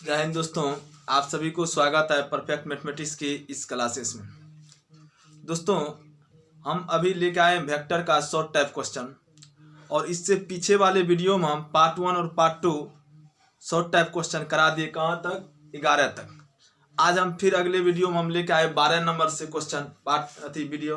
जय हिंद दोस्तों, आप सभी को स्वागत है परफेक्ट मैथमेटिक्स की इस क्लासेस में। दोस्तों, हम अभी लेके आए हैं वेक्टर का शॉर्ट टाइप क्वेश्चन, और इससे पीछे वाले वीडियो में हम पार्ट 1 और पार्ट 2 शॉर्ट टाइप क्वेश्चन करा दिए। कहाँ तक? 11 तक। आज हम फिर अगले वीडियो में हम लेके आए 12 नंबर से क्वेश्चन, वीडियो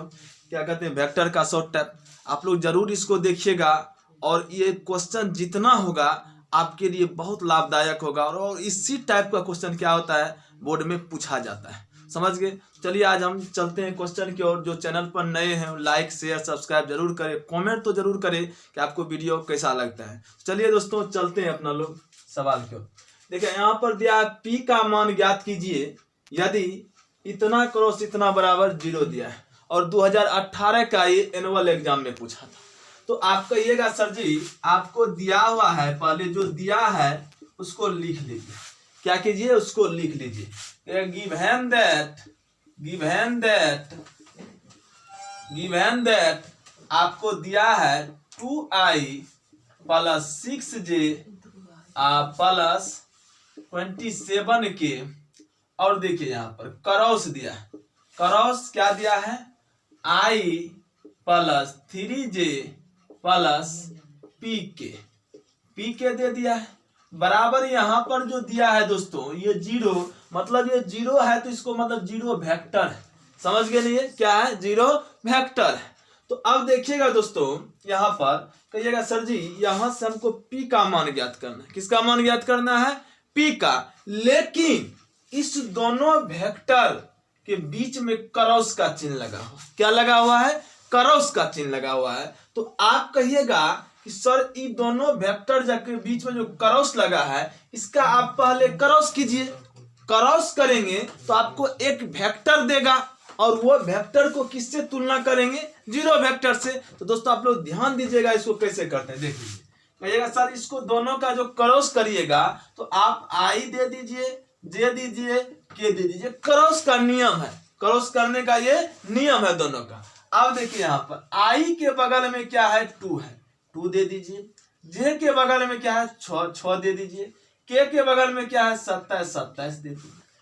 क्या कहते हैं, वेक्टर का शॉर्ट टाइप। आप लोग जरूर इसको देखिएगा, और ये क्वेश्चन जितना होगा आपके लिए बहुत लाभदायक होगा। और इसी टाइप का क्वेश्चन क्या होता है, बोर्ड में पूछा जाता है। समझ गए? चलिए आज हम चलते हैं क्वेश्चन की ओर। जो चैनल पर नए हैं लाइक शेयर सब्सक्राइब जरूर करें, कमेंट तो जरूर करें कि आपको वीडियो कैसा लगता है। चलिए दोस्तों चलते हैं अपना लोग सवाल की ओर। देखिए यहाँ पर दिया है P का मान ज्ञात कीजिए यदि इतना क्रॉस इतना बराबर 0 दिया है, और 2018 का ये एनुअल एग्जाम में पूछा था। तो आप कहिएगा सर जी आपको दिया हुआ है, पहले जो दिया है उसको लिख लीजिए। क्या कीजिए? उसको लिख लीजिए। गिवन दैट आपको दिया है 2i plus 6j plus 27k, और देखिए यहाँ पर क्रॉस दिया है। क्रॉस क्या दिया है? i plus 3j plus pk दे दिया है, बराबर यहाँ पर जो दिया है दोस्तों ये 0, मतलब ये 0 है तो इसको मतलब 0 वेक्टर है। समझ गए नहीं? क्या है? 0 वेक्टर है। तो अब देखिएगा दोस्तों यहाँ पर कहिएगा सर जी यहाँ से हमको P का मान ज्ञात करना है। किसका मान ज्ञात करना है? P का। लेकिन इस दोनों वेक्टर के बीच में क्रॉस का चिन्ह लगा हुआ। क्या लगा हुआ है? क्रॉस का चिन्ह लगा हुआ है। तो आप कहिएगा कि सर ये दोनों वेक्टर के बीच में जो क्रॉस लगा है इसका आप पहले क्रॉस कीजिए। क्रॉस करेंगे तो आपको एक वेक्टर देगा, और वो वेक्टर को किससे तुलना करेंगे? 0 वेक्टर से। तो दोस्तों आप लोग ध्यान दीजिएगा इसको कैसे करते हैं। देख लीजिए, कहिएगा सर इसको दोनों का जो क्रॉस करिएगा तो आप i दे दीजिए, j दीजिए, k दे दीजिए। क्रॉस का नियम है, क्रॉस करने का ये नियम है दोनों का। अब देखिए यहाँ पर i के बगल में क्या है? 2 है, 2 दे दीजिए। j के बगल में क्या है? 6 दे दीजिए। k के बगल में क्या है? 27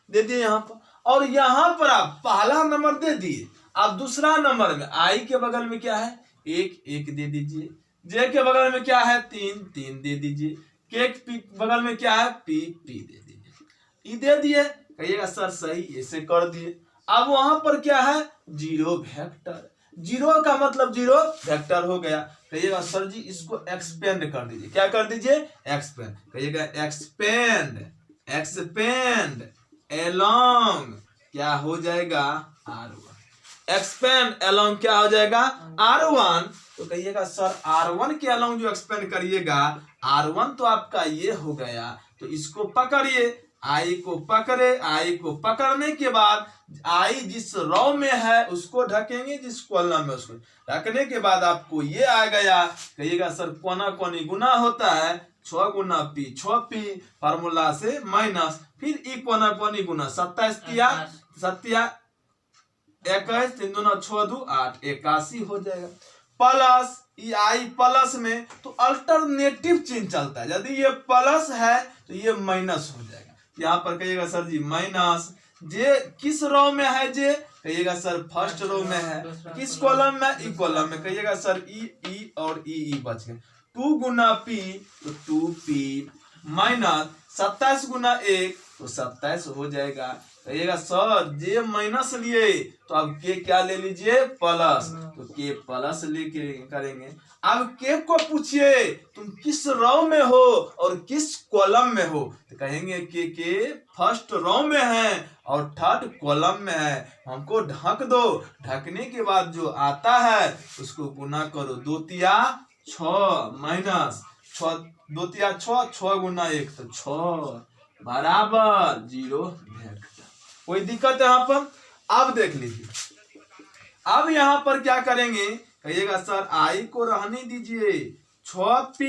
दे दिए यहाँ पर। और यहाँ पर आप पहला नंबर दे दिए। अब दूसरा नंबर में i के बगल में क्या है? 1 दे दीजिए। j के बगल में क्या है? 3 दे दीजिए। k के बगल में क्या है? p दे दीजिए। दे दिए। कहिएगा सर सही, ऐसे कर दिए। अब वहां पर क्या है? 0 वेक्टर। 0 का मतलब 0 वेक्टर हो गया। कहिएगा सर जी इसको एक्सपेंड कर दीजिए। क्या कर दीजिए? एक्सपेंड। कहिएगा एक्सपेंड एलोंग क्या हो जाएगा? R1। एक्सपेंड एलोंग क्या हो जाएगा? R1। तो कहिएगा सर R1 के एलोंग जो एक्सपेंड करिएगा, R1 तो आपका ये हो गया। तो इसको पकड़िए, i को पकड़े। i को पकड़ने के बाद i जिस रो में है उसको ढकेंगे, जिस कॉलम में उसको ढकने के बाद आपको ये आ गया। कहिएगा सर कोना कोनी गुना होता है, 6 गुना p 6p फार्मूला से माइनस, फिर ई कोना कोनी गुना 27 किया 21 3 दूना 6 2 8 81 हो जाएगा। प्लस i प्लस में तो अल्टरनेटिव चिन्ह चलता है। यदि ये प्लस है तो ये माइनस हो जाएगा। यहाँ पर कहिएगा सर जी माइनस जे किस रो में है? जे कहिएगा सर फर्स्ट रो में है। किस कॉलम में? ई कॉलम में। कहिएगा सर ई और ई बच गए। 2 गुना p तो 2p माइनस 27 गुना 1 तो 27 हो जाएगा। कहिएगा सर जे माइनस लिए तो अब के क्या ले लीजिए? प्लस। तो के प्लस लेके करेंगे। अब के को पूछिए तुम किस रो में हो और किस कॉलम में हो? तो कहेंगे के फर्स्ट रो में है और थर्ड कॉलम में है। हमको ढक दो। ढकने के बाद जो आता है उसको गुना करो। 2 तिया 6 माइनस 6 2 तिया 6 गुना 1 तो 6 बराबर 0 वेक्टर। कोई दिक्कत है यहाँ पर? अब देख लीजिए, अब यहाँ पर क्या करेंगे? कहिएगा सर i को रहने दीजिए। 6p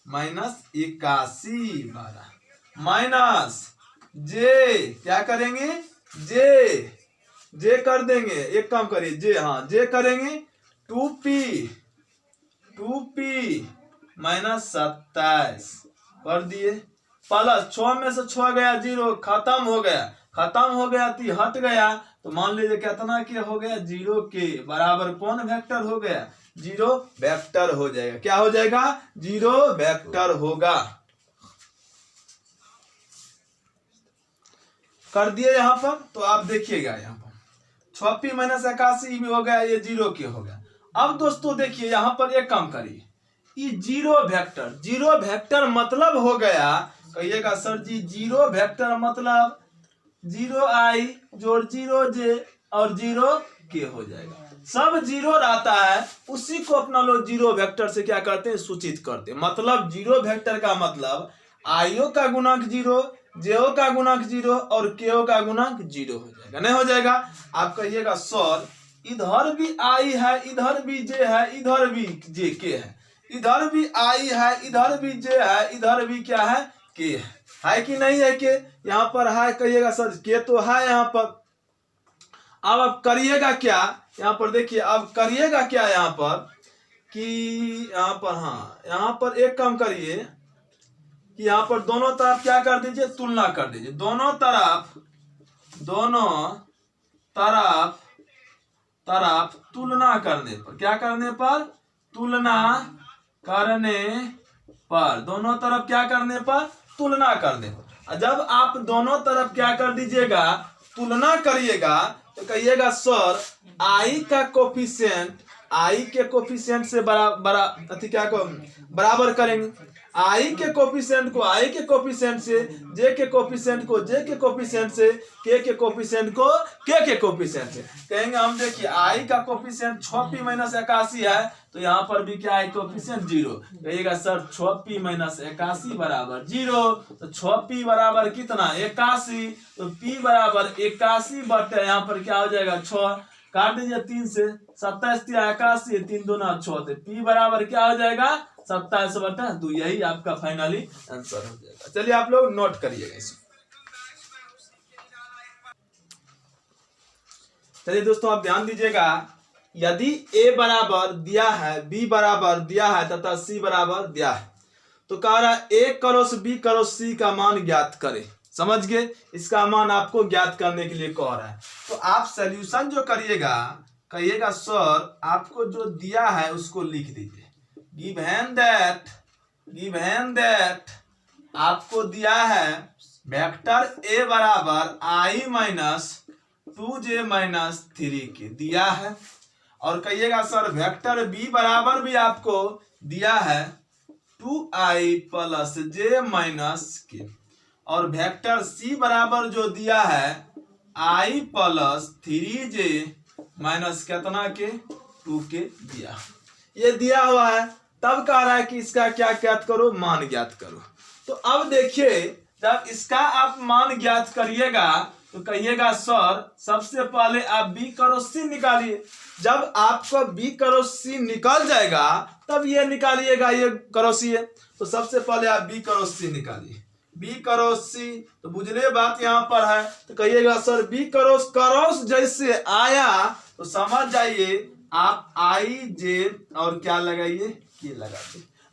माइनस 81 12 माइनस j क्या करेंगे? j कर देंगे। एक काम करिए j, हाँ j करेंगे 2p माइनस 27 कर दिए, प्लस 6 में से 6 गया 0, खत्म हो गया, खत्म हो गया तो हट गया, तो मान लीजिए कितना के हो गया 0 के बराबर कौन वेक्टर हो गया 0 वेक्टर हो जाएगा। क्या हो जाएगा 0 वेक्टर होगा। कर दिए यहाँ पर, तो आप देखिएगा यहाँ पर 6p माइनस 81 भी हो गया, ये 0 के हो गया। अब दोस्तों देखिए यहाँ पर एक काम करिए, ये 0 वेक्टर, 0 वेक्टर मतलब हो गया, कहिएगा सर जी 0 वेक्टर मतलब 0i जोड़ 0j और 0k हो जाएगा। सब 0 रहता है, उसी को अपना लोग 0 वेक्टर से क्या करते हैं सूचित करते हैं। मतलब 0 वेक्टर का मतलब आईओ का गुणांक 0, जेओ का गुणांक 0 और केओ का गुणांक 0 हो जाएगा। नहीं हो जाएगा? आप कहिएगा सर इधर भी आई है, इधर भी जे है, इधर भी जे के है, इधर भी आई है, इधर भी जे है, इधर भी क्या है के है कि नहीं है के? यहाँ पर है, कहिएगा सर के तो है यहाँ पर। अब आप करिएगा क्या यहाँ पर, देखिए अब करिएगा क्या यहाँ पर कि यहाँ पर, हाँ यहाँ पर एक काम करिए कि यहाँ पर दोनों तरफ क्या कर दीजिए तुलना कर दीजिए। दोनों तरफ तुलना करने पर, क्या करने पर तुलना करने पर, दोनों तरफ क्या करने पर तुलना करने पर। जब आप दोनों तरफ क्या कर दीजिएगा तुलना करिएगा, तो कहिएगा सर आई का कोफिशिएंट, आई के कोफिशिएंट से बराबर करेंगे, आई के कोफिशिएंट को आई के कोफिशिएंट से, जे के कोफिशिएंट को जे के कोफिशिएंट से, के कोफिशिएंट को के कोफिशिएंट से कहेंगे। हम देखिए आई का कोफिशिएंट 6p माइनस 81 है, तो यहाँ पर भी क्या है कोफिशिएंट 0। कहिएगा सर 6p माइनस 81 बराबर 0, तो 6p बराबर कितना 81, तो p बराबर 81 बटे यहाँ पर क्या हो जाएगा 6, काट दीजिए 3 से, 27 81, 3 दूना 6, तो p बराबर क्या हो जाएगा 27/2। यही आपका फाइनली आंसर हो जाएगा। चलिए आप लोग नोट करिएगा इसको। चलिए दोस्तों आप ध्यान दीजिएगा, यदि a बराबर दिया है, b बराबर दिया है तथा c बराबर दिया है, तो कह रहा है a cross b cross c का मान ज्ञात करें। समझ गए? इसका मान आपको ज्ञात करने के लिए कह रहा है। तो आप सॉल्यूशन जो करिएगा, कहिएगा सर आपको जो दिया है उसको लिख दीजिए। गिवन दैट आपको दिया है वेक्टर a बराबर i माइनस 2j माइनस 3 के दिया है, और कहिएगा सर वेक्टर b बराबर भी आपको दिया है 2i प्लस j माइनस के, और वेक्टर c बराबर जो दिया है i प्लस 3j माइनस कितना के 2 के दिया। ये दिया हुआ है, तब कह रहा है कि इसका क्या ज्ञात करो मान ज्ञात करो। तो अब देखिए जब इसका आप मान ज्ञात करिएगा तो कहिएगा सर सबसे पहले आप b क्रॉस c निकालिए। जब आपको b क्रॉस c निकल जाएगा तब ये निकालिएगा, ये क्रॉस c है, तो सबसे पहले आप b क्रॉस c निकालिए। b क्रॉस c तो बुझले बात यहाँ पर है, तो कहिएगा सर b क्रॉस जैसे आया तो समझ जाइए आप आई जे और क्या लगाइए के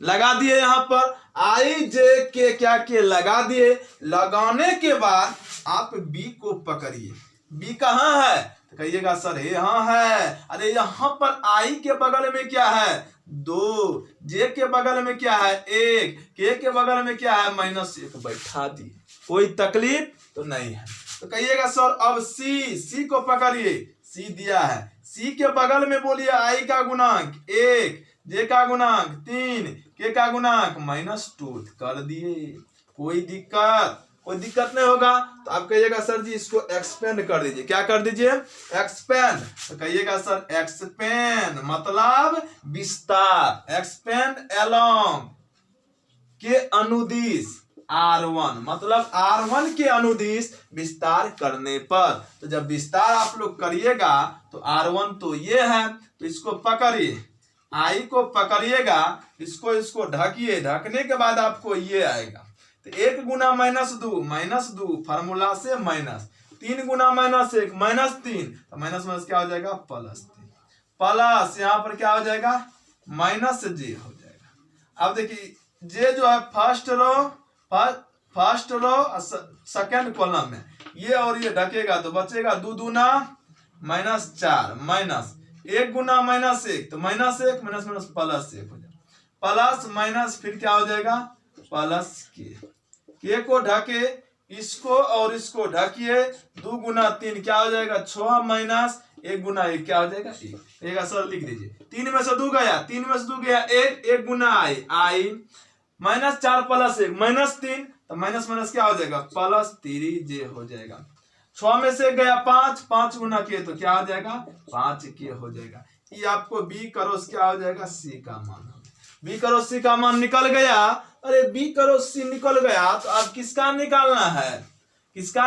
लगा दिए यहाँ पर आई जे के क्या के लगा दिए। लगाने के बाद आप बी को पकड़िए। बी कहाँ है तो कहिएगा सर यहाँ है। अरे यहाँ पर आई के बगल में क्या है 2, जे के बगल में क्या है 1, के बगल में क्या है -1 बैठा दिए, कोई तकलीफ तो नहीं है। तो कहिएगा सर अब सी को पकड़िए, सी दिया है, सी के बगल में बोलिए आई का गुणांक 1, जे का गुणांक 3, के का गुणांक -2 कर दिए। कोई दिक्कत नहीं होगा। तो आप कहिएगा सर जी इसको एक्सपेंड कर दीजिए। क्या कर दीजिए एक्सपेंड। तो कहिएगा सर एक्सपेंड मतलब विस्तार, एक्सपेंड अलोंग के अनुदिश R1 मतलब R1 के अनुदिश विस्तार करने पर। तो जब विस्तार आप लोग करिएगा तो R1 तो ये है, तो इसको पकड़िए, आई को पकड़िएगा, इसको ढकिए, ढकने के बाद आपको ये आएगा। तो 1 गुना -2 फार्मूला से माइनस, 3 गुना -1 -3, तो माइनस क्या हो जाएगा +3, प्लस यहाँ पर क्या हो जाएगा -j हो जाएगा। अब देखिए ये जो है फर्स्ट रो सेकेंड कॉलम में ये और ये ढकेगा तो बचेगा 2 दूना -4 माइनस 1 गुना -1 तो -1 माइनस माइनस +1 हो जाएगा प्लस माइनस फिर क्या हो जाएगा प्लस के को ढके इसको और इसको ढकिए 2 गुना 3 क्या हो जाएगा 6 माइनस 1 गुना 1 क्या हो जाएगा 1 सर लिख दीजिए 3 में से 2 गया 3 में से 2 गया 1 गुना आई -4 + 1 -3 तो माइनस माइनस क्या हो जाएगा +3j हो जाएगा 6 में से गया 5 गुना के तो क्या हो जाएगा 5k हो जाएगा। ये आपको b क्रॉस क्या हो जाएगा c का मान b क्रॉस c का मान निकल गया। अरे b क्रॉस c निकल गया तो अब किसका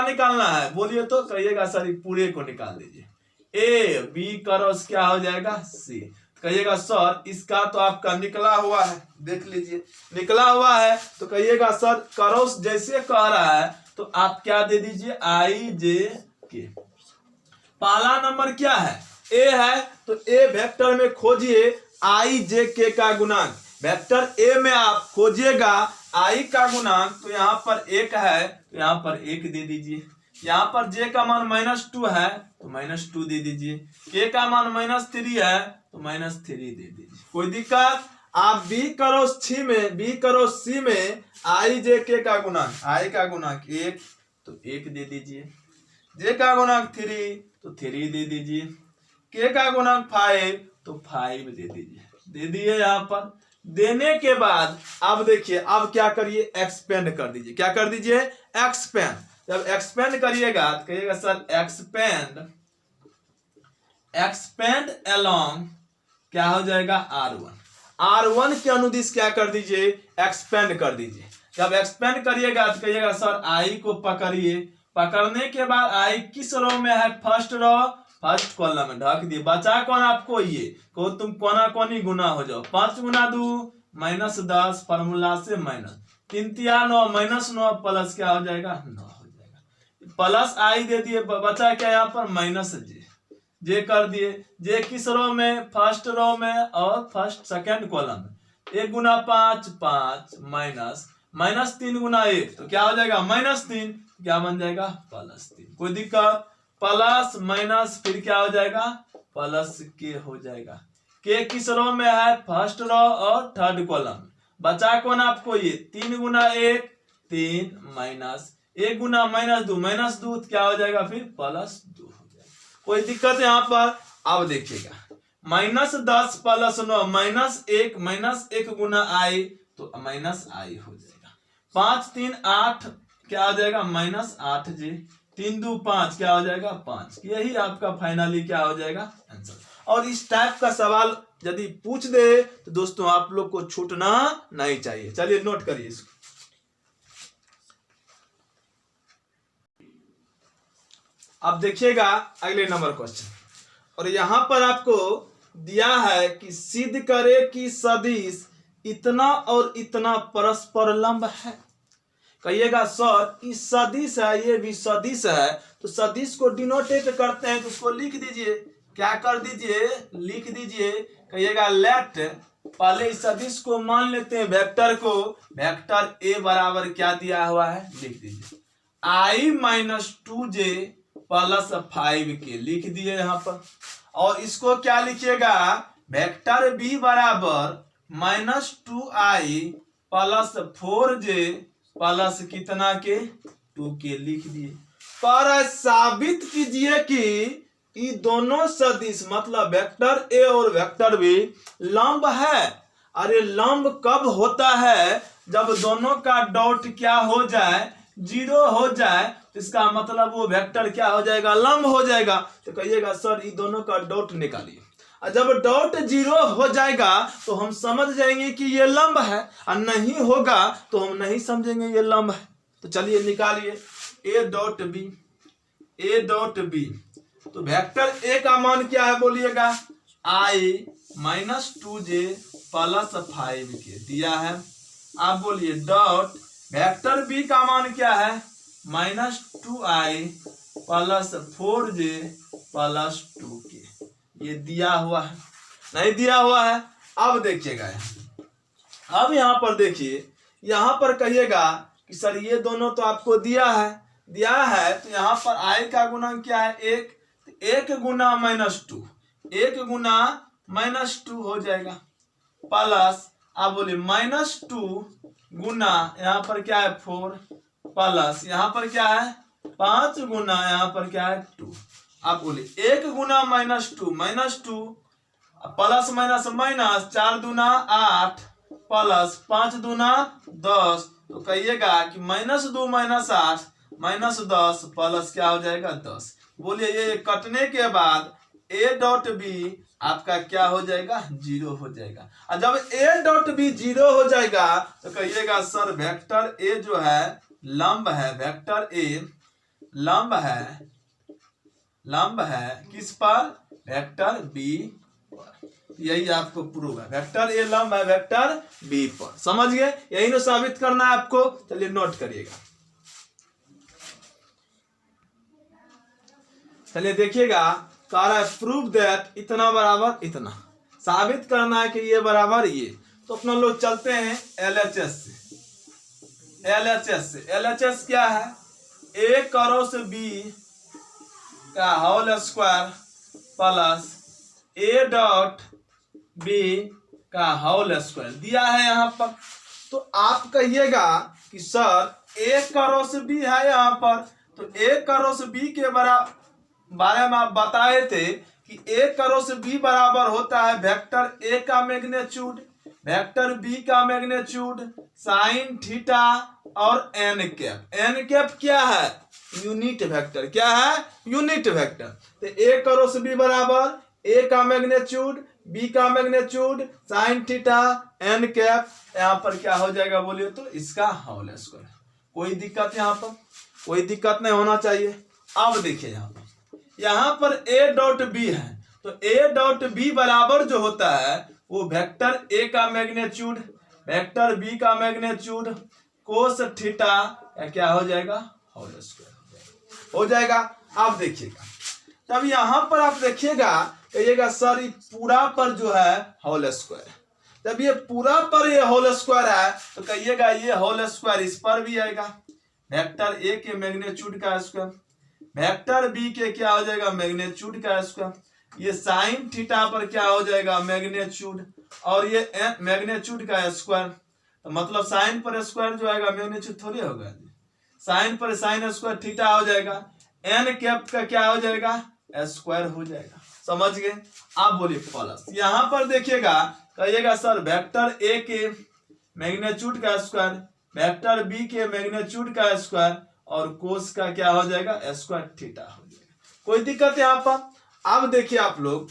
निकालना है बोलिए तो कहिएगा सर पूरे को निकाल दीजिए a b क्रॉस क्या हो जाएगा c कहिएगा सर इसका तो आपका निकला हुआ है देख लीजिए निकला हुआ है तो कहिएगा सर क्रॉस जैसे कह रहा है तो आप क्या दे दीजिए i j k। पहला नंबर क्या है a है तो a वेक्टर में खोजिए i j k का गुणांक वेक्टर a में आप खोजिएगा i का गुणांक तो यहाँ पर 1 है तो यहाँ पर 1 दे दीजिए यहाँ पर j का मान -2 है तो -2 दे दीजिए k का मान -3 है तो -3 दे दीजिए कोई दिक्कत। आप b क्रॉस c में i j k का गुणांक i का गुणांक 1 तो 1 दे दीजिए j का गुणांक 3 तो 3 दे दीजिए k का गुणांक 5 तो 5 दे दिए यहाँ पर देने के बाद अब देखिए अब क्या करिए एक्सपेंड कर दीजिए क्या कर दीजिए एक्सपेंड जब एक्सपेंड करिएगा तो कहिएगा सर एक्सपेंड अलोंग क्या हो जाएगा r1 के अनुदिश क्या कर दीजिए एक्सपेंड कर दीजिए। जब एक्सपेंड करिएगा तो कहिएगा सर i को पकड़िए पकड़ने के बाद i किस रो में है फर्स्ट कॉलम में ढक दिए बचा कौन आपको ये को तुम कोना कोनी गुना हो जाओ 5 गुना 2 -10 फार्मूला से माइनस 3 3 9 -9 प्लस क्या हो जाएगा 9 हो जाएगा प्लस i दे दिए बचा क्या यहाँ पर जे कर दिए जे किस रो में फर्स्ट रो में और फर्स्ट सेकंड कॉलम में 1 गुना 5 -3 गुना 1 तो क्या हो जाएगा -3 क्या बन जाएगा +3 कोई दिक्कत प्लस माइनस फिर क्या हो जाएगा +k हो जाएगा k किस रो में है फर्स्ट रो और थर्ड कॉलम बचा कौन आपको ये 3 गुना 1 3 माइनस 1 गुना -2 क्या हो जाएगा फिर +2 हो जाएगा कोई दिक्कत यहाँ पर। अब देखिएगा -10 + 9 -1 गुना i तो -i हो जाएगा 5 3 8 क्या हो जाएगा -8j 3 2 5 क्या हो जाएगा 5 यही आपका फाइनली क्या हो जाएगा आंसर। और इस टाइप का सवाल यदि पूछ दे तो दोस्तों आप लोग को छूटना नहीं चाहिए। चलिए नोट करिए इसको। अब देखिएगा अगले नंबर क्वेश्चन और यहां पर आपको दिया है कि सिद्ध करे कि सदिश इतना और इतना परस्पर लंब है। कहिएगा सर इस सदिश है ये भी सदिश है तो सदिश को डिनोटेट करते हैं तो उसको लिख दीजिए क्या कर दीजिए लिख दीजिए कहिएगा लेट पहले इस सदिश को मान लेते हैं वेक्टर को वेक्टर a बराबर क्या दिया हुआ है लिख दीजिए i - 2j + 5k लिख दिए यहाँ पर और इसको क्या लिखिएगा वेक्टर b बराबर -2i + 4j प्लस कितना के 2k लिख दिए। पर साबित कीजिए कि ये दोनों सदिश मतलब वेक्टर a और वेक्टर b लंब है। अरे लंब कब होता है जब दोनों का डॉट क्या हो जाए 0 हो जाए तो इसका मतलब वो वेक्टर क्या हो जाएगा लंब हो जाएगा। तो कहिएगा सर ये दोनों का डॉट निकालिए और जब डॉट 0 हो जाएगा तो हम समझ जाएंगे कि ये लंब है और नहीं होगा तो हम नहीं समझेंगे ये लंब है। तो चलिए निकालिए a डॉट b तो वेक्टर a का मान क्या है बोलिएगा i - 2j + 5k दिया है। आप बोलिए डॉट वेक्टर b का मान क्या है -2i + 4j + 2k ये दिया हुआ है नहीं दिया हुआ है। अब देखिएगा अब यहाँ पर देखिए, यहाँ पर कहिएगा कि सर ये दोनों तो आपको दिया है तो यहाँ पर i का गुणक क्या है 1, तो 1 गुना -2, 1 गुना -2 हो जाएगा, प्लस आप बोलिए -2 गुना यहाँ पर क्या है 4, प्लस यहाँ पर क्या है 5 गुना यहाँ पर क्या है 2। आप बोलिए 1 गुना -2 प्लस माइनस माइनस, 4 दूना 8 प्लस 5 दूना 10, तो कहिएगा कि -2 -8 -10 प्लस क्या हो जाएगा 10। बोलिए ये कटने के बाद a डॉट बी आपका क्या हो जाएगा 0 हो जाएगा। और जब a डॉट बी 0 हो जाएगा तो कहिएगा सर वेक्टर a जो है लंब है, वेक्टर a लंब है किस पर, वेक्टर b पर। यही आपको प्रूव है, वेक्टर a लंब है वेक्टर b पर। समझ गए, यही ना साबित करना है आपको। चलिए नोट करिएगा, चलिए देखिएगा, कह रहा है प्रूव दैट इतना बराबर इतना, साबित करना है कि ये बराबर ये। तो अपना लोग चलते हैं LHS से। LHS क्या है, a क्रॉस b का whole square plus a dot b का होल स्क्वायर दिया है यहाँ पर। तो आप कहिएगा कि सर a क्रॉस b है यहाँ पर, तो a क्रॉस b के बारे में आप बताए थे कि a क्रॉस b बराबर होता है वेक्टर a का मैग्नीट्यूड, वेक्टर b का मैग्नीट्यूड, साइन थीटा और n कैप। n कैप क्या है, यूनिट वेक्टर। क्या है, यूनिट वेक्टर। तो a क्रॉस b बराबर a का मैग्नीट्यूड, b का magnitude, sine theta, n cap, यहाँ पर क्या हो जाएगा बोलिए तो इसका होल स्क्वायर। कोई दिक्कत यहाँ पर, कोई दिक्कत नहीं होना चाहिए। अब देखिए यहाँ पर a डॉट b है, तो a डॉट b बराबर जो होता है वो वेक्टर a का मैग्नीट्यूड, वेक्टर b का मैग्नीट्यूड, कोस थीटा क्या हो जाएगा, होल स्क्वायर हो जाएगा। आप देखिएगा, तब यहाँ पर आप देखिएगा, कहिएगा सर ये पूरा पर जो है होल स्क्वायर, जब ये पूरा पर ये होल स्क्वायर है तो कहिएगा ये होल स्क्वायर इस पर भी आएगा, वेक्टर a के मैग्नीट्यूड का स्क्वायर, वेक्टर b के क्या हो जाएगा मैग्नीट्यूड का स्क्वायर, ये साइन थीटा पर क्या हो जाएगा मैग्नीट्यूड, और ये मैग्नीट्यूड का स्क्वायर, तो मतलब साइन पर स्क्वायर जो आएगा मैग्नीट्यूड थोड़ी होगा, साइन पर साइन स्क्वायर थीटा हो जाएगा, n कैप का क्या हो जाएगा स्क्वायर हो जाएगा। समझ गए। आप बोलिए प्लस, यहाँ पर देखिएगा, कहिएगा सर वेक्टर a के मैग्नीट्यूड का स्क्वायर, वेक्टर b के मैग्नीट्यूड का स्क्वायर और कोस का क्या हो जाएगा स्क्वायर थीटा हो जाएगा। कोई दिक्कत यहाँ पर। अब देखिए आप लोग,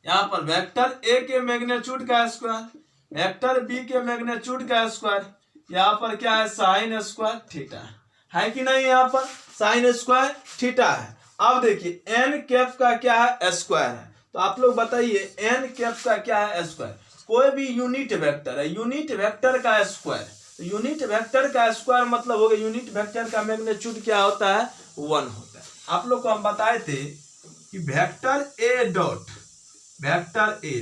यहाँ पर वेक्टर a के मैग्नीट्यूड का स्क्वायर, वेक्टर b के मैग्नीट्यूड का स्क्वायर, यहाँ पर क्या है साइन स्क्वायर थीटा है कि नहीं, यहाँ पर साइन स्क्वायर थीटा है। अब देखिए n कैप का क्या है स्क्वायर है, तो आप लोग बताइए n कैप का क्या है स्क्वायर। कोई भी यूनिट वेक्टर है, यूनिट वेक्टर का स्क्वायर, तो यूनिट वेक्टर का स्क्वायर मतलब हो गया यूनिट वेक्टर का मैग्नीट्यूड क्या होता है 1 होता है। आप लोग को हम बताए थे कि vector a dot vector a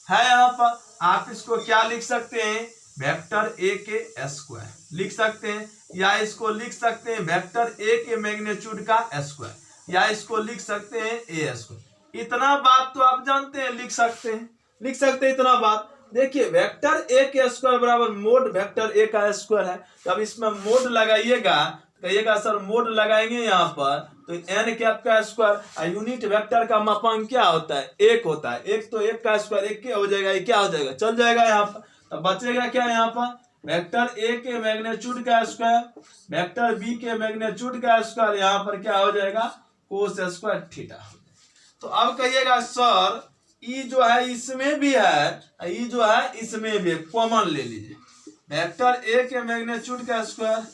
है, यहाँ पर आप इसको क्या लिख सकते हैं वेक्टर a के स्क्वायर लिख सकते हैं, या इसको लिख सकते हैं वेक्टर a के मैग्नीट्यूड का स्क्वायर, या इसको लिख सकते हैं a स्क्वायर। इतना बात तो आप जानते हैं, लिख सकते हैं इतना बात। देखिए वेक्टर a के स्क्वायर बराबर मोड वेक्टर a का स्क्वायर है। जब इसमें मोड लगाइएगा कहिएगा सर मोड लगाएंगे यहाँ पर तो n कैप का स्क्वायर, यूनिट वेक्टर का मापांक क्या होता है 1 होता है, 1 तो 1 का स्क्वायर 1 क्या हो जाएगा, ये क्या हो जाएगा चल जाएगा यहाँ पर। तो बचेगा क्या यहाँ पर वेक्टर a के मैग्नीट्यूड का स्क्वायर, वेक्टर b के मैग्नीट्यूड का स्क्वायर, यहाँ पर क्या हो जाएगा कोस स्क्वायर थीटा। तो अब कहिएगा सर ई जो है इसमें भी है, ई जो है इसमें भी कॉमन ले लीजिए, वेक्टर a के मैग्नीट्यूड का स्क्वायर,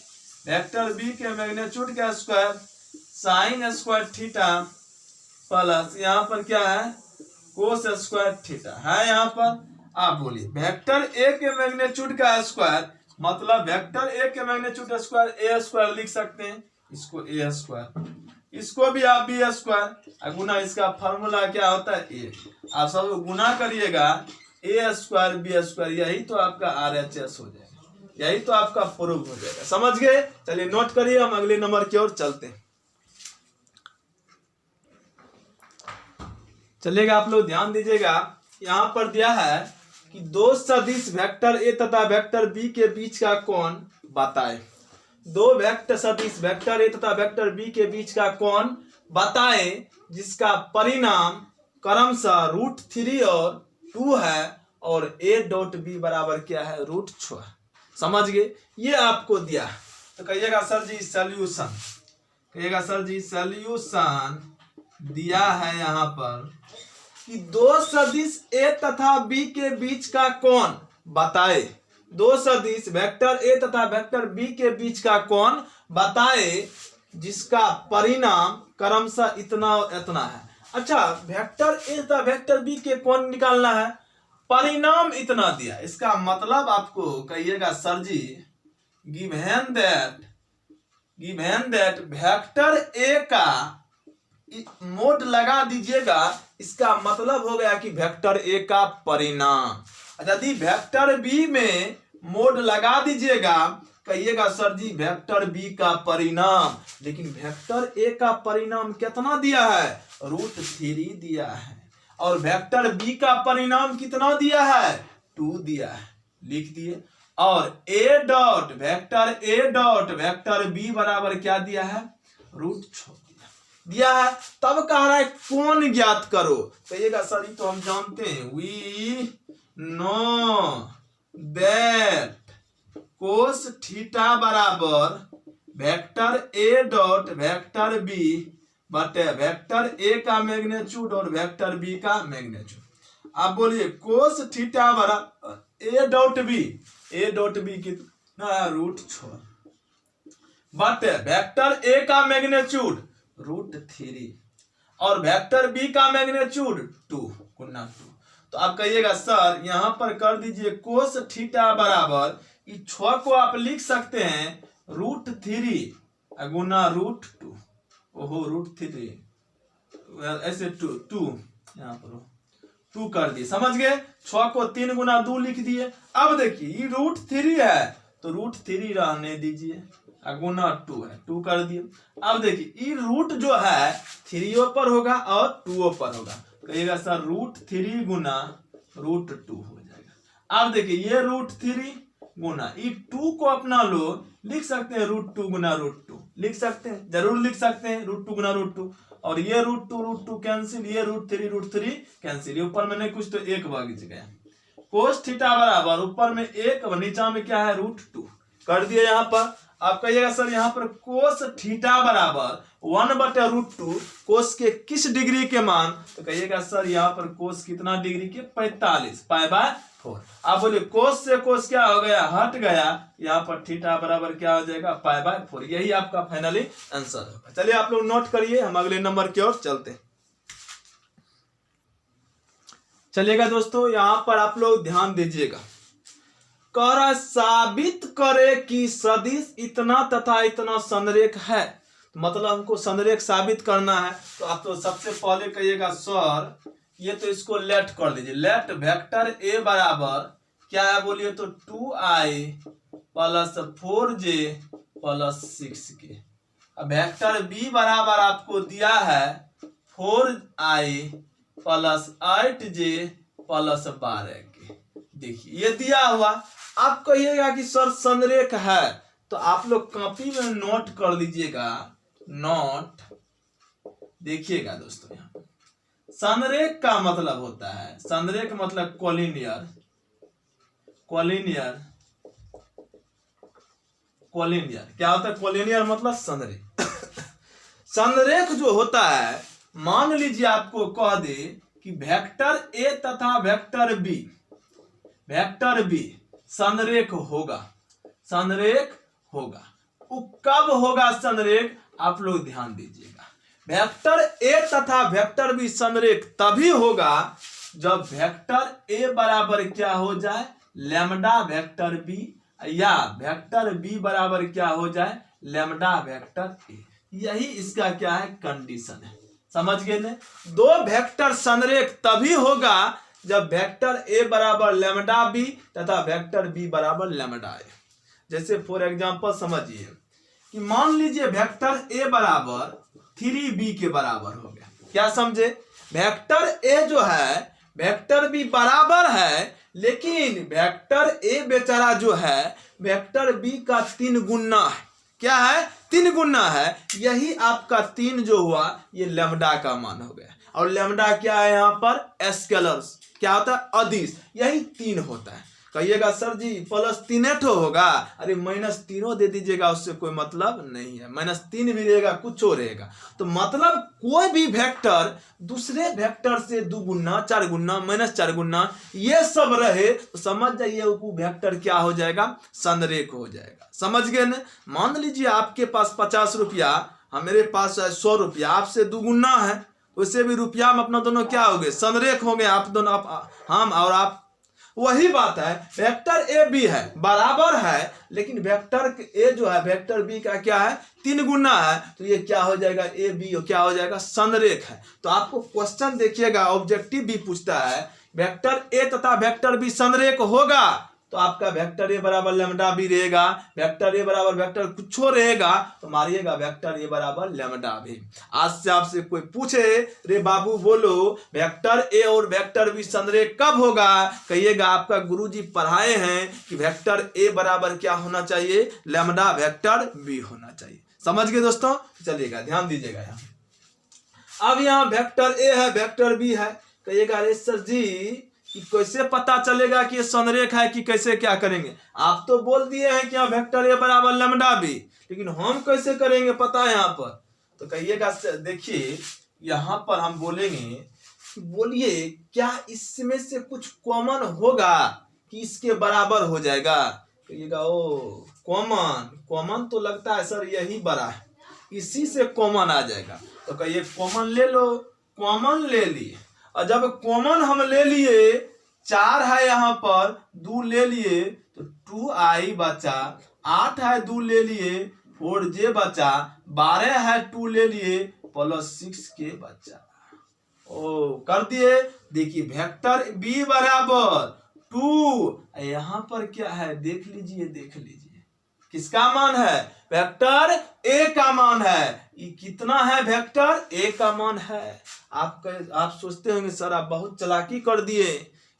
वेक्टर b के मैग्नीट्यूड का square, sine square theta plus यहाँ पर क्या है कोस स्क्वायर थीटा है यहाँ पर। आप बोलिए वेक्टर a के मैग्नीट्यूड का स्क्वायर मतलब वेक्टर a के मैग्नीट्यूड स्क्वायर a स्क्वायर लिख सकते हैं, इसको a स्क्वायर, इसको भी आप b स्क्वायर, गुना इसका फॉर्मूला क्या होता है a। आप सब गुना करिएगा ए स्क्वायर बी स्क्वायर, यही तो आपका RHS हो जाएगा, यही तो आपका प्रूफ हो जाएगा। समझ गए? चलिए नोट करिए, हम अगले नंबर की ओर चलते हैं। चलिएगा, आप लोग ध्यान दीजिएगा, यहां पर दिया है कि दो सदिश वेक्टर ए तथा वेक्टर बी के बीच का कोण बताए। दो वेक्टर सदिश वेक्टर ए तथा वेक्टर बी के बीच का कोण बताए, जिसका परिणाम क्रमशः √3 और 2 है, और ए डॉट बी बराबर क्या है? √6। समझ गए? ये आपको दिया, तो कहिएगा सर जी सॉल्यूशन, कहिएगा सर जी सॉल्यूशन दिया है यहाँ पर कि दो सदिश ए तथा बी के बीच का कोण बताए। दो सदिश वेक्टर ए तथा वेक्टर बी के बीच का कोण बताए, जिसका परिणाम क्रमशः इतना और इतना है। अच्छा, वेक्टर ए तथा वेक्टर बी के कोण निकालना है, परिणाम इतना दिया, इसका मतलब आपको कहिएगा sir ji given that vector A का मोड लगा दीजिएगा, इसका मतलब हो गया कि वेक्टर ए का परिणाम। यदि वेक्टर बी में मोड लगा दीजिएगा, कहिएगा सर जी वेक्टर बी का परिणाम, लेकिन वेक्टर ए का परिणाम कितना दिया है? √3 दिया है, और वेक्टर बी का परिणाम कितना दिया है? 2 दिया है, लिख दिए। और ए डॉट वेक्टर बी बराबर क्या दिया है? √6 दिया है। तब कह रहा है कोण ज्ञात करो, कहिएगा सर ये तो हम जानते हैं, we know that cos theta बराबर vector A dot vector B बटे वेक्टर ए का मैग्नीट्यूड और वेक्टर बी का मैग्नीट्यूड। आप बोलिए कोस थीटा बराबर ए डॉट बी कितना है? √6 बटे वेक्टर ए का मैग्नीट्यूड √3 और वेक्टर बी का मैग्नीट्यूड 2 गुना 2। तो आप कहिएगा सर यहां पर कर दीजिए कोस थीटा बराबर, इस 6 को आप लिख सकते हैं √3 गुना √2, ओहो √3 ऐसे 2 यहाँ पर 2 कर दिए। समझ गए? 6 को 3 गुना 2 लिख दिए। अब देखिए ये √3 है तो √3 रहने दीजिए, गुना 2 है, 2 कर दिए। अब देखिए ये रूट जो है 3 पर होगा और 2 पर होगा, कहिएगा सर √3 गुना √2 हो जाएगा। अब देखिए ये √3 गुना ये 2 को अपना लो, लिख सकते हैं √2 गुना √2, लिख सकते हैं, जरूर लिख सकते हैं √2 गुना √2, और ये √2 कैंसिल, ये √3 कैंसिल, ऊपर में नहीं कुछ तो 1 बच गया। कोस थीटा बराबर ऊपर में 1 और नीचा में क्या है? √2 कर दिए। यहाँ पर आप कहिएगा सर यहाँ पर कोस थीटा बराबर 1/√2, कोस के किस डिग्री के मान? तो कहिएगा सर यहाँ पर कोस कितना डिग्री के? 45 π/4। आप बोलिए कोस से कोस क्या हो गया? हट गया, यहाँ पर थीटा बराबर क्या हो जाएगा? π/4। यही आपका फाइनली आंसर होगा। चलिए आप लोग नोट करिए, हम अगले नंबर की ओर चलते हैं। चलिएगा दोस्तों, यहां पर आप लोग ध्यान दीजिएगा, कह रहा साबित करे कि सदिश इतना तथा इतना संरेख है। मतलब हमको संरेख साबित करना है, तो आप तो सबसे पहले कहिएगा सर ये तो इसको लेट कर दीजिए। लेट वेक्टर ए बराबर क्या है बोलिए तो 2i + 4j + 6k। अब वेक्टर बी बराबर आपको दिया है 4i + 8j + 12k। देखिए ये दिया हुआ, आप कहिएगा कि सर संरेख है, तो आप लोग कॉपी में नोट कर लीजिएगा। नोट देखिएगा दोस्तों, यहाँ संरेख का मतलब होता है, संरेख मतलब कोलिनियर, क्या होता है? कोलिनियर मतलब संरेख। संरेख जो होता है, मान लीजिए आपको कह दे कि वेक्टर ए तथा वेक्टर बी संरेख होगा। वो कब होगा संरेख? आप लोग ध्यान दीजिएगा, वेक्टर ए तथा वेक्टर बी संरेख तभी होगा जब वेक्टर ए बराबर क्या हो जाए? लैम्डा वेक्टर बी, या वेक्टर बी बराबर क्या हो जाए? Lambda vector A. यही इसका क्या है? कंडीशन है। समझ गए ना? दो वेक्टर संरेख तभी होगा जब वेक्टर ए बराबर लैम्डा बी तथा वेक्टर बी बराबर लैम्डा ए। जैसे फॉर एग्जांपल समझिए कि मान लीजिए वेक्टर ए बराबर 3b के बराबर हो गया। क्या समझे? वेक्टर ए जो है वेक्टर बी बराबर है, लेकिन वेक्टर ए बेचारा जो है वेक्टर बी का 3 गुना है। क्या है? 3 गुना है। यही आपका 3 जो हुआ ये लैम्डा का मान हो गया। और लैम्डा क्या है यहाँ पर? स्केलर्स। क्या होता है? अदिश। यही 3 होता है। कहिएगा सर जी +3 होगा। अरे -3 दे दीजिएगा, उससे कोई मतलब नहीं है। -3 भी रहेगा, कुछ और रहेगा। तो मतलब कोई भी वेक्टर दूसरे वेक्टर से 2 गुना 4 गुना -4 गुना ये सब रहे तो समझ जाइए वो वेक्टर क्या हो जाएगा? संरेख हो जाएगा। समझ गए ना? मान लीजिए आपके पास 50 रुपया, मेरे पास 100 रुपया, आपसे 2 गुना है, उससे भी रुपया में अपना दोनों क्या हो गए? संरेख हो गए। आप दोनों हम और आप। वही बात है, वेक्टर ए बी है बराबर है, लेकिन वेक्टर ए जो है वेक्टर बी का क्या है? 3 गुना है। तो ये क्या हो जाएगा? ए बी क्या हो जाएगा? संरेख है। तो आपको क्वेश्चन देखिएगा, ऑब्जेक्टिव भी पूछता है वेक्टर ए तथा वेक्टर बी संरेख होगा तो आपका वेक्टर ए बराबर लैम्डा बी रहेगा, वेक्टर ए बराबर वेक्टर कुछ रहेगा तो मारिएगा वेक्टर ए बराबर लैम्डा बी। आज से आपसे कोई पूछे रे बाबू बोलो वेक्टर ए और वेक्टर बी संरेख कब होगा? कहिएगा आपका गुरुजी पढ़ाए हैं कि वेक्टर ए बराबर क्या होना चाहिए? लैम्डा वेक्टर बी होना चाहिए। समझ गए दोस्तों? चलिएगा ध्यान दीजिएगा। यहाँ अब यहाँ वेक्टर ए है वेक्टर बी है। कहिएगा अरे सर जी कि कैसे पता चलेगा कि ये संरेख है कि कैसे क्या करेंगे? आप तो बोल दिए हैं कि यहाँ वेक्टर ए बराबर लैम्डा बी, लेकिन हम कैसे करेंगे पता है यहाँ पर? तो कहिएगा देखिए यहाँ पर हम बोलेंगे, बोलिए क्या इसमें से कुछ कॉमन होगा कि इसके बराबर हो जाएगा? कहिएगा ओ कॉमन तो लगता है सर यही बड़ा है, इसी से कॉमन आ जाएगा। तो कहिए कॉमन ले लो। कॉमन ले लिए, और जब कॉमन हम ले लिए 4 है यहाँ पर, 2 ले लिए तो 2i बचा, 8 है 2 ले लिए 4j बचा, 12 है 2 ले लिए +6k बचा। ओ कर दिए। देखिए वेक्टर b बराबर 2, यहाँ पर क्या है देख लीजिए किसका मान है? वेक्टर ए का मान है। ये कितना है? वेक्टर ए का मान है। आप सोचते होंगे सर आप बहुत चालाकी कर दिए,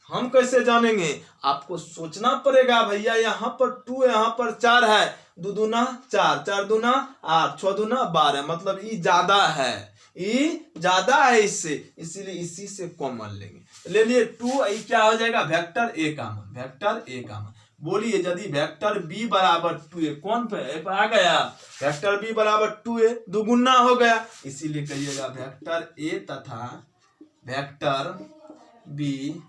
हम कैसे जानेंगे? आपको सोचना पड़ेगा भैया। यहाँ पर 2 यहाँ पर 4 है, 2 दूना 4, 4 दूना 8, 6 दूना 12, मतलब ये ज्यादा है, ये ज्यादा है इससे, इसीलिए इसी से कॉमन लेंगे। ले लिए 2, ये क्या हो जाएगा? वेक्टर ए का मान। वेक्टर ए का मान बोलिए यदि वेक्टर बी बराबर 2a, कौन पे आ गया? वेक्टर बी बराबर 2a, 2 गुना हो गया, इसीलिए कहिएगा वेक्टर ए तथा वेक्टर बी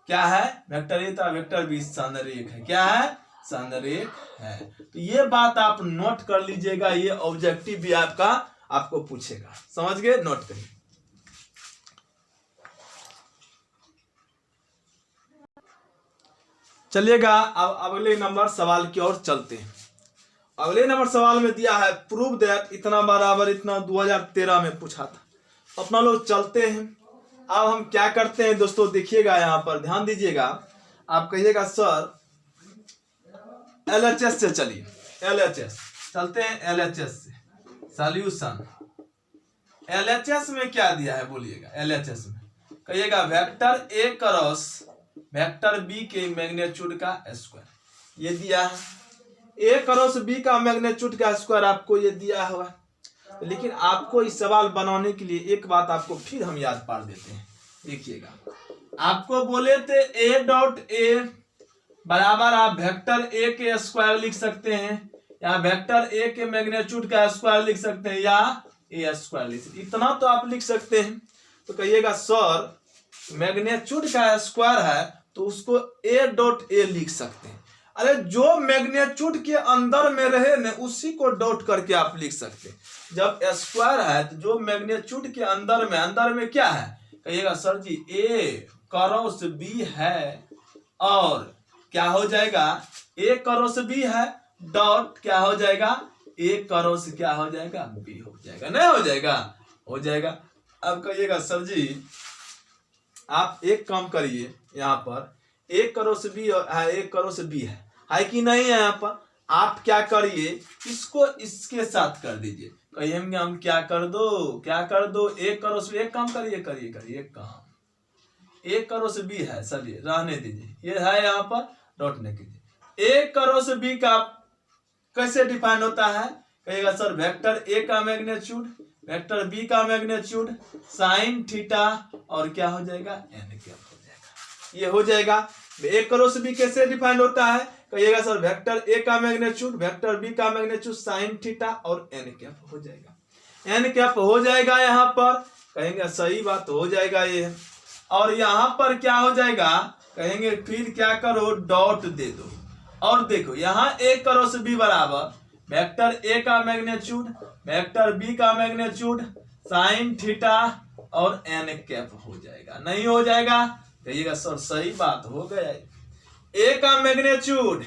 क्या है? वेक्टर ए तथा वेक्टर बी संरेख है। क्या है? संरेख है। तो ये बात आप नोट कर लीजिएगा, ये ऑब्जेक्टिव भी आपको पूछेगा। समझ गए? नोट करिए। चलिएगा अब अगले नंबर सवाल की ओर चलते हैं। अगले नंबर सवाल में दिया है प्रूव दैट इतना बराबर इतना 2013 में पूछा था। अपना लोग चलते हैं। अब हम क्या करते हैं दोस्तों, देखिएगा यहाँ पर ध्यान दीजिएगा। आप कहिएगा सर LHS से चलिए, LHS चलते हैं। LHS से सॉल्यूशन। LHS में क्या दिया है बोलिएगा? LHS में कहिएगा vector A cross vector B के मैग्नीट्यूड का स्क्वायर, ये दिया है। ए क्रॉस बी का मैग्नीट्यूड का स्क्वायर आपको ये दिया हुआ। लेकिन आपको इस सवाल बनाने के लिए एक बात आपको फिर हम याद पार देते हैं। देखिएगा आपको बोले थे ए डॉट ए बराबर आप वेक्टर ए के स्क्वायर लिख सकते हैं, या वेक्टर ए के मैग्नीट्यूड का स्क्वायर लिख सकते हैं, या ए स्क्वायर लिख सकते हैं। इतना तो आप लिख सकते हैं। तो कहिएगा सर मैग्नीट्यूड का स्क्वायर है तो उसको ए डॉट ए लिख सकते हैं। अरे जो मैग्नीट्यूड के अंदर में रहे न उसी को डॉट करके आप लिख सकते हैं। जब स्क्वायर है तो जो मैग्नीट्यूड के अंदर में क्या है? कहिएगा सर जी ए क्रॉस बी है, और क्या हो जाएगा? ए क्रॉस बी है डॉट क्या हो जाएगा? ए क्रॉस क्या हो जाएगा? बी हो जाएगा। नहीं हो जाएगा? हो जाएगा। अब कहिएगा सर जी आप एक काम करिए, यहाँ पर a करोड़ से b है, 1 करोड़ से b है कि नहीं है। यहाँ पर आप क्या करिए, इसको इसके साथ कर दीजिए। कहेंगे हम क्या कर दो, 1 करोड़ से एक काम करिए एक काम, 1 करोड़ से b है, चलिए रहने दीजिए, ये है यहाँ पर डॉट नहीं कीजिए। 1 करोड़ से b का कैसे डिफाइन होता है, कहिएगा सर वेक्टर a का मैग्नीट्यूड, वेक्टर b का मैग्नीट्यूड, साइन थीटा और क्या हो जाएगा n कैप हो जाएगा। ये हो जाएगा 1 करोड़ से b कैसे डिफाइन होता है, कहिएगा सर वेक्टर a का मैग्नीट्यूड, वेक्टर b का मैग्नीट्यूड, साइन थीटा और n कैप हो जाएगा। n कैप हो जाएगा यहाँ पर, कहेंगे सही बात हो जाएगा ये। और यहाँ पर क्या हो जाएगा, कहेंगे फिर क्या करो डॉट दे दो। और देखो यहाँ 1 करोड़ से b बराबर वेक्टर a का मैग्नीट्यूड, वेक्टर b का मैग्नीट्यूड, साइन थीटा और n कैप हो जाएगा। नहीं हो जाएगा, कहिएगा सर सही बात हो गया। a का मैग्नीट्यूड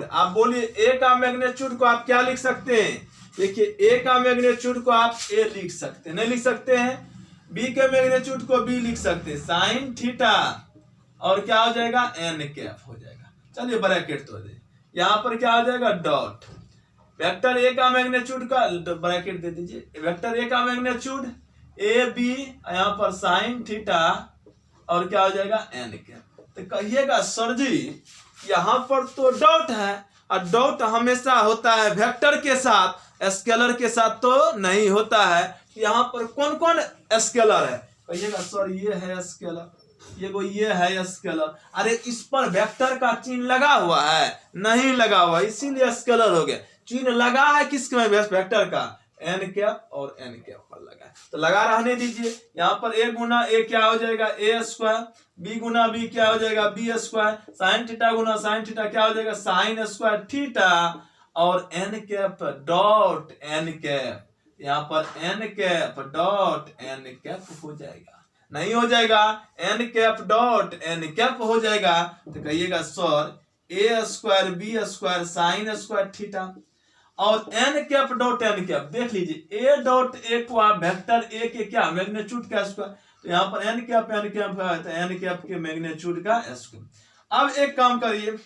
आप बोलिए, a का मैग्नीट्यूड को आप क्या लिख सकते हैं, देखिए a का मैग्नीट्यूड को आप a लिख सकते हैं, नहीं लिख सकते हैं, b के मैग्नीट्यूड को b लिख सकते हैं, साइन थीटा और क्या हो जाएगा n कैप हो जाएगा। चलिए ब्रैकेट तो दे, यहाँ पर क्या हो जाएगा डॉट, वेक्टर a का मैग्नीट्यूड का ब्रैकेट दे दीजिए, वेक्टर a का मैग्नीट्यूड a b, यहाँ पर साइन थीटा और क्या हो जाएगा n कैप। तो कहिएगा सर जी यहाँ पर तो डॉट है, और डॉट हमेशा होता है वेक्टर के साथ, स्केलर के साथ तो नहीं होता है। यहाँ पर कौन कौन स्केलर है, कहिएगा सर ये है स्केलर, ये है स्केलर। अरे इस पर वेक्टर का चिन्ह लगा हुआ है, नहीं लगा हुआ, इसीलिए स्केलर हो गया। चिन्ह लगा है किसके में, वेक्टर का n कैप और n कैप पर लगा है, तो लगा रहने दीजिए। यहाँ पर a गुना a क्या हो जाएगा a square, b Guna b क्या हो जाएगा b स्क्वायर, साइन थीटा गुना साइन थीटा क्या हो जाएगा साइन स्क्वायर थीटा और n cap dot n cap, यहाँ पर n cap dot n cap हो जाएगा। नहीं हो जाएगा, n cap dot n cap हो जाएगा। तो कहिएगा sir a square b square sine square theta और n cap dot n cap, देख लीजिए a डॉट a को आप वेक्टर a के क्या मैग्नीट्यूड का स्क्वायर, तो यहाँ पर n कैप है, n कैप के मैग्नीट्यूड का स्क्वायर। अब एक काम करिए,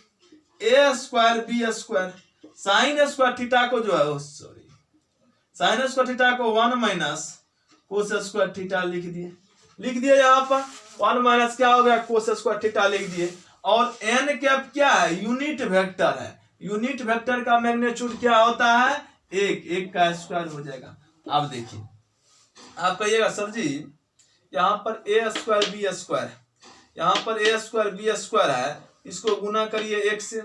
a square b square sine square theta को जो है साइन स्क्वायर थीटा को 1 माइनस कोस स्क्वायर थीटा लिख दिए यहाँ पर 1 माइनस क्या हो गया कोस स्क्वायर थीटा लिख दिए। और n कैप क्या है, यूनिट वेक्टर है, यूनिट वेक्टर का मैग्नीट्यूड क्या होता है 1 का स्क्वायर हो जाएगा। अब देखिए आप कहिएगा सर जी यहाँ पर a स्क्वायर b स्क्वायर, यहाँ पर a स्क्वायर b स्क्वायर है, इसको गुना करिए 1 से,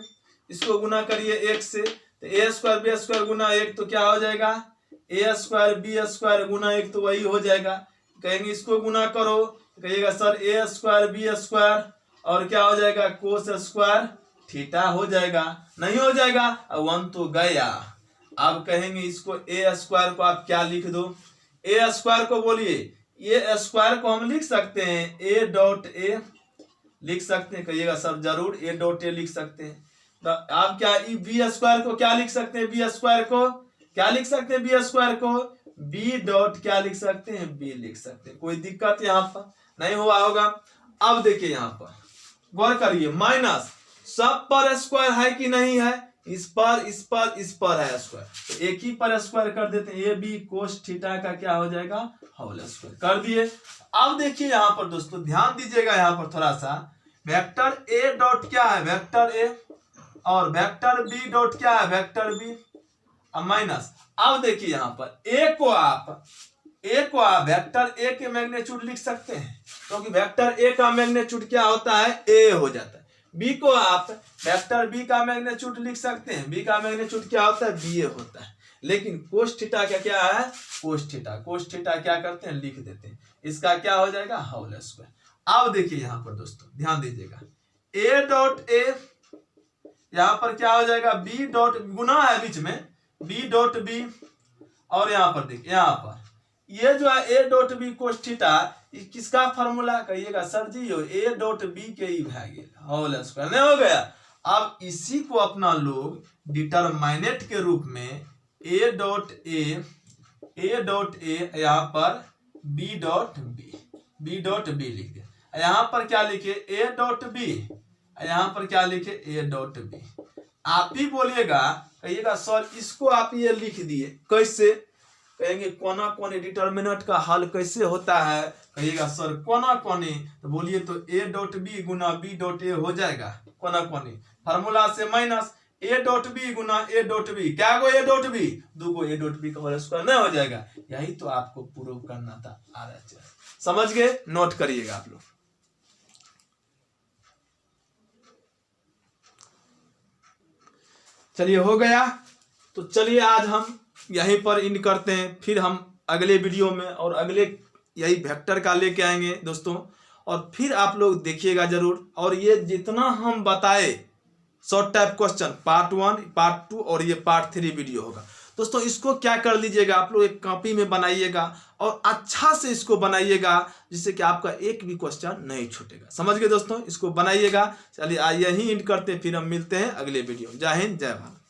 इसको गुना करिए 1 से, तो a स्क्वायर b स्क्वायर गुना 1 तो क्या हो जाएगा a स्क्वायर b स्क्वायर गुना 1 तो वही हो जाएगा। कहेंगे इसको गुना करो, कहिएगा sir a square b square और क्या हो जाएगा कोस स्क्वायर थीटा हो जाएगा। नहीं हो जाएगा, 1 तो गया। अब कहेंगे इसको a स्क्वायर को आप क्या लिख दो, a स्क्वायर को बोलिए, ये स्क्वायर को हम लिख सकते हैं a डॉट a लिख सकते हैं, कहिएगा सर जरूर a डॉट a लिख सकते हैं। तो आप क्या b स्क्वायर को क्या लिख सकते हैं, b स्क्वायर को क्या लिख सकते हैं, b स्क्वायर को b डॉट क्या लिख सकते हैं b लिख सकते हैं। कोई दिक्कत यहाँ पर नहीं हुआ होगा। अब देखिए यहाँ पर गौर करिए, माइनस सब पर स्क्वायर है कि नहीं है, इस पर है स्क्वायर, तो एक ही पर स्क्वायर कर देते हैं, ए बी कोस थीटा का क्या हो जाएगा होल स्क्वायर कर दिए। अब देखिए यहाँ पर दोस्तों ध्यान दीजिएगा, यहाँ पर थोड़ा सा वेक्टर ए डॉट क्या है वेक्टर ए और वेक्टर बी डॉट क्या है वेक्टर बी माइनस। अब देखिए यहाँ पर ए को आप वेक्टर ए के मैग्नीट्यूड लिख सकते हैं, क्योंकि वेक्टर ए का मैग्नीट्यूड क्या होता है ए हो जाता है। बी को आप वेक्टर बी का मैग्नीट्यूड लिख सकते हैं, बी का मैग्नीट्यूड क्या होता है बी ए होता है। लेकिन कोस थीटा का क्या है कोस थीटा क्या करते हैं लिख देते हैं, इसका क्या हो जाएगा होल स्क्वायर। अब देखिए यहाँ पर दोस्तों ध्यान दीजिएगा, ए डॉट ए यहाँ पर क्या हो जाएगा बी डॉट गुना है बीच में बी डॉट बी, और यहाँ पर देखिए यहाँ पर ये जो है A dot B cos theta किसका फॉर्मूला, कहिएगा sir ji A dot B के ही भागे होल स्क्वायर नहीं हो गया। अब इसी को अपना लोग डिटरमिनेंट के रूप में ए डॉट ए यहाँ पर बी डॉट बी लिख दिया। यहाँ पर क्या लिखे ए डॉट बी, यहाँ पर क्या लिखे ए डॉट बी। आप ही बोलिएगा, कहिएगा सर इसको आप ये लिख दिए, कैसे? कहेंगे कोना कोनी डिटर्मिनेंट का हल कैसे होता है? कहिएगा सर कोना कोनी, तो बोलिए तो ए डॉट बी गुना बी डॉट ए हो जाएगा कोना कोनी, फार्मूला से माइनस ए डॉट बी गुना ए डॉट बी, क्या गो ए डॉट बी, दूगो ए डॉट बी का होल स्क्वायर नहीं हो जाएगा। यही तो आपको प्रूव करना था RHS, समझ गए? नोट करिएगा आप लोग। चलिए हो गया, तो चलिए आज हम यहीं पर इन करते हैं, फिर हम अगले वीडियो में और अगले यही वेक्टर का लेके आएंगे दोस्तों, और फिर आप लोग देखिएगा जरूर। और ये जितना हम बताए short type question part 1 part 2 और ये पार्ट 3 वीडियो होगा दोस्तों, इसको क्या कर लीजिएगा आप लोग, एक कॉपी में बनाइएगा और अच्छा से इसको बनाइएगा, जिससे कि आपका एक भी क्वेश्चन नहीं छूटेगा। समझ गए दोस्तों? इसको बनाइएगा। चलिए यही एंड करते हैं, फिर हम मिलते हैं अगले वीडियो। जय हिंद, जय भारत।